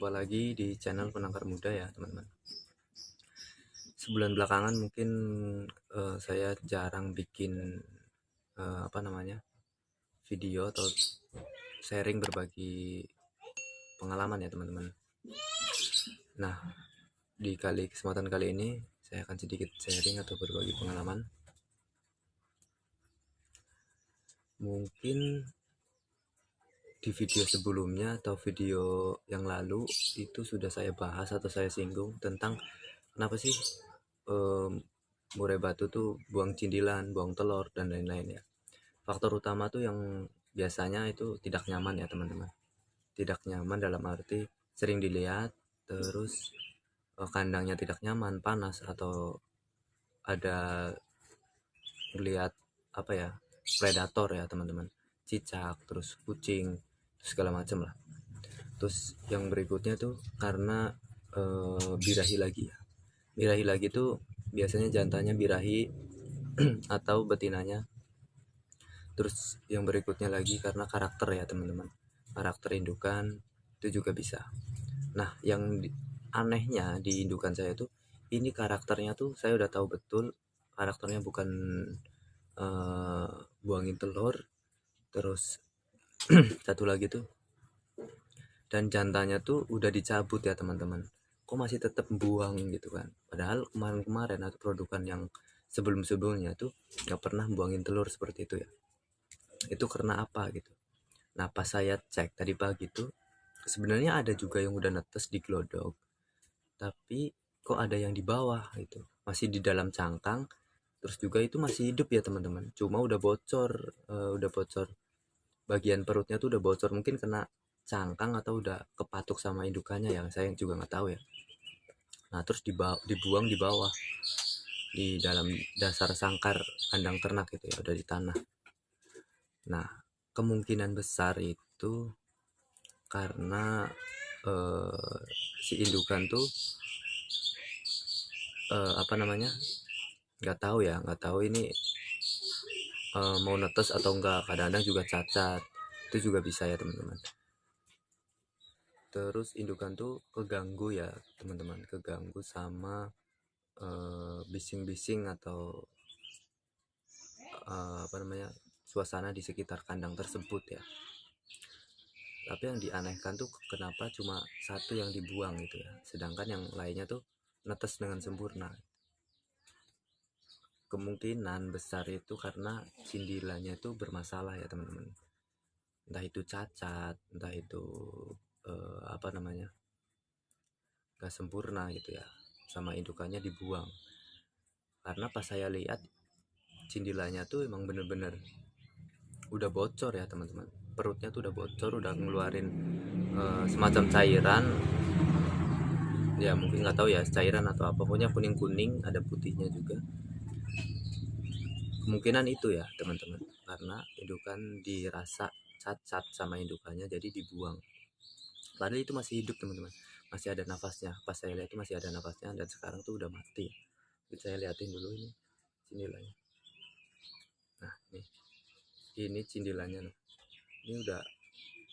Jumpa lagi di channel Penangkar Muda ya teman-teman. Sebulan belakangan mungkin saya jarang bikin video atau sharing berbagi pengalaman ya teman-teman. Nah, di kesempatan kali ini saya akan sedikit sharing atau berbagi pengalaman. Mungkin di video sebelumnya atau video yang lalu itu sudah saya bahas atau saya singgung tentang kenapa sih murai batu tuh buang cindilan, buang telur, dan lain-lain ya. Faktor utama tuh yang biasanya itu tidak nyaman ya teman-teman. Tidak nyaman dalam arti sering dilihat, terus kandangnya tidak nyaman, panas, atau ada melihat predator ya teman-teman, cicak, terus kucing, segala macam lah. Terus yang berikutnya tuh karena birahi lagi ya. Birahi lagi tuh biasanya jantannya birahi atau betinanya. Terus yang berikutnya lagi karena karakter ya teman-teman, karakter indukan itu juga bisa. Nah yang anehnya di indukan saya tuh ini karakternya tuh saya udah tahu betul karakternya bukan buangin telur. Terus satu lagi tuh, dan jantannya tuh udah dicabut ya teman-teman, kok masih tetap buang gitu kan, padahal kemarin-kemarin atau produkan yang sebelum-sebelumnya tuh nggak pernah buangin telur seperti itu ya. Itu karena apa gitu. Nah pas saya cek tadi pagi tuh sebenarnya ada juga yang udah netes di glodok, tapi kok ada yang di bawah gitu, masih di dalam cangkang, terus juga itu masih hidup ya teman-teman, cuma udah bocor, bagian perutnya tuh udah bocor, mungkin kena cangkang atau udah kepatuk sama indukannya ya, saya juga nggak tahu ya. Nah terus dibuang di bawah, di dalam dasar sangkar kandang ternak itu ya, udah di tanah. Nah kemungkinan besar itu karena si indukan tuh nggak tahu ini mau netes atau enggak, kadang-kadang juga cacat, itu juga bisa ya teman-teman. Terus indukan tuh keganggu ya teman-teman, keganggu sama bising-bising atau suasana di sekitar kandang tersebut ya. Tapi yang dianehkan tuh kenapa cuma satu yang dibuang gitu ya, sedangkan yang lainnya tuh netes dengan sempurna. Kemungkinan besar itu karena cindilannya tuh bermasalah ya teman-teman, entah itu cacat, entah itu gak sempurna gitu ya, sama indukannya dibuang. Karena pas saya lihat cindilannya tuh emang bener-bener udah bocor ya teman-teman, perutnya tuh udah bocor, udah ngeluarin semacam cairan ya, mungkin nggak tahu ya cairan atau apa, pokoknya kuning-kuning, ada putihnya juga. Kemungkinan itu ya teman-teman, karena indukan dirasa cacat sama indukannya jadi dibuang, padahal itu masih hidup teman-teman, masih ada nafasnya. Pas saya lihat itu masih ada nafasnya, dan sekarang tuh udah mati. Jadi saya liatin dulu ini cindilannya. Nah ini cindilannya nih. Ini udah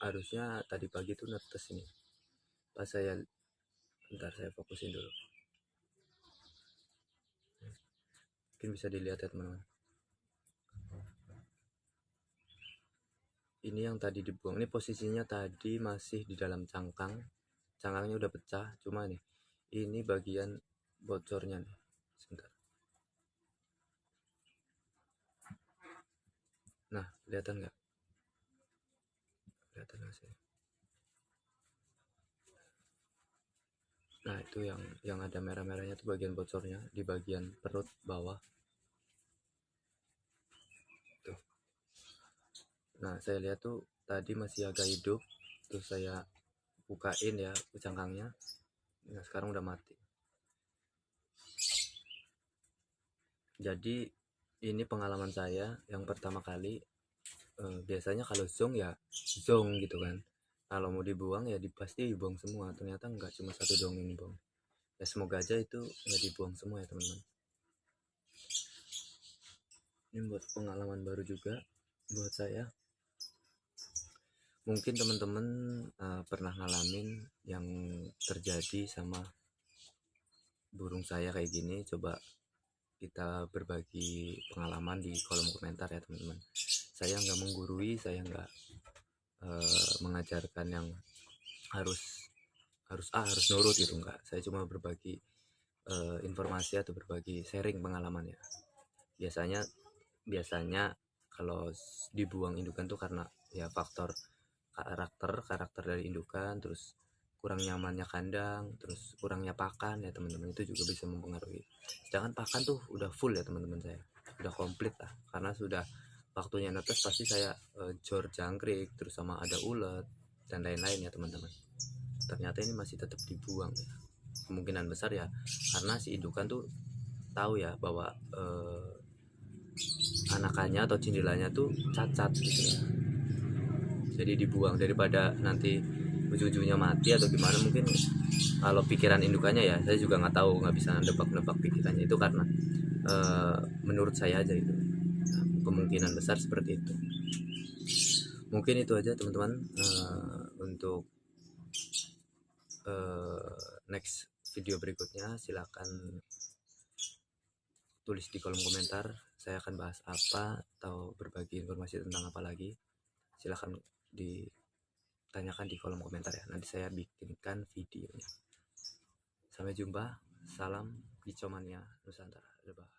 harusnya tadi pagi tuh netes ini. Pas saya, bentar saya fokusin dulu, mungkin bisa dilihat ya teman-teman. Ini yang tadi dibuang, ini posisinya tadi masih di dalam cangkangnya udah pecah, cuma nih ini bagian bocornya nih, sebentar. Nah kelihatan nggak, kelihatan nggak sih? Nah itu yang ada merah-merahnya tuh bagian bocornya di bagian perut bawah tuh. Nah saya lihat tuh tadi masih agak hidup, terus saya bukain ya cangkangnya. Nah sekarang udah mati. Jadi ini pengalaman saya yang pertama kali. Biasanya kalau zong ya zong gitu kan, kalau mau dibuang ya pasti dibuang semua, ternyata nggak, cuma satu dong yang dibuang. Ya semoga aja itu nggak dibuang semua ya teman-teman. Ini buat pengalaman baru juga buat saya. Mungkin teman-teman pernah ngalamin yang terjadi sama burung saya kayak gini. Coba kita berbagi pengalaman di kolom komentar ya teman-teman. Saya nggak menggurui, saya nggak mengajarkan yang harus harus nurut gitu, enggak. Saya cuma berbagi informasi atau berbagi sharing pengalaman ya. Biasanya kalau dibuang indukan tuh karena ya faktor karakter dari indukan, terus kurang nyamannya kandang, terus kurangnya pakan ya teman-teman, itu juga bisa mempengaruhi. Sedangkan pakan tuh udah full ya teman-teman, saya udah komplit lah, karena sudah waktunya netes pasti saya jor jangkrik, terus sama ada ulet dan lain-lain ya teman-teman. Ternyata ini masih tetap dibuang ya. Kemungkinan besar ya karena si indukan tuh tahu ya bahwa anakannya atau cindilanya tuh cacat gitu ya, jadi dibuang daripada nanti ujung-ujungnya mati atau gimana. Mungkin kalau pikiran indukannya ya, saya juga nggak tahu, nggak bisa nebak-nebak pikirannya itu, karena menurut saya aja itu kemungkinan besar seperti itu. Mungkin itu aja teman-teman untuk next video berikutnya. Silakan tulis di kolom komentar, saya akan bahas apa atau berbagi informasi tentang apa lagi. Silakan ditanyakan di kolom komentar ya, nanti saya bikinkan videonya. Sampai jumpa, salam Bicomania Nusantara. Bye.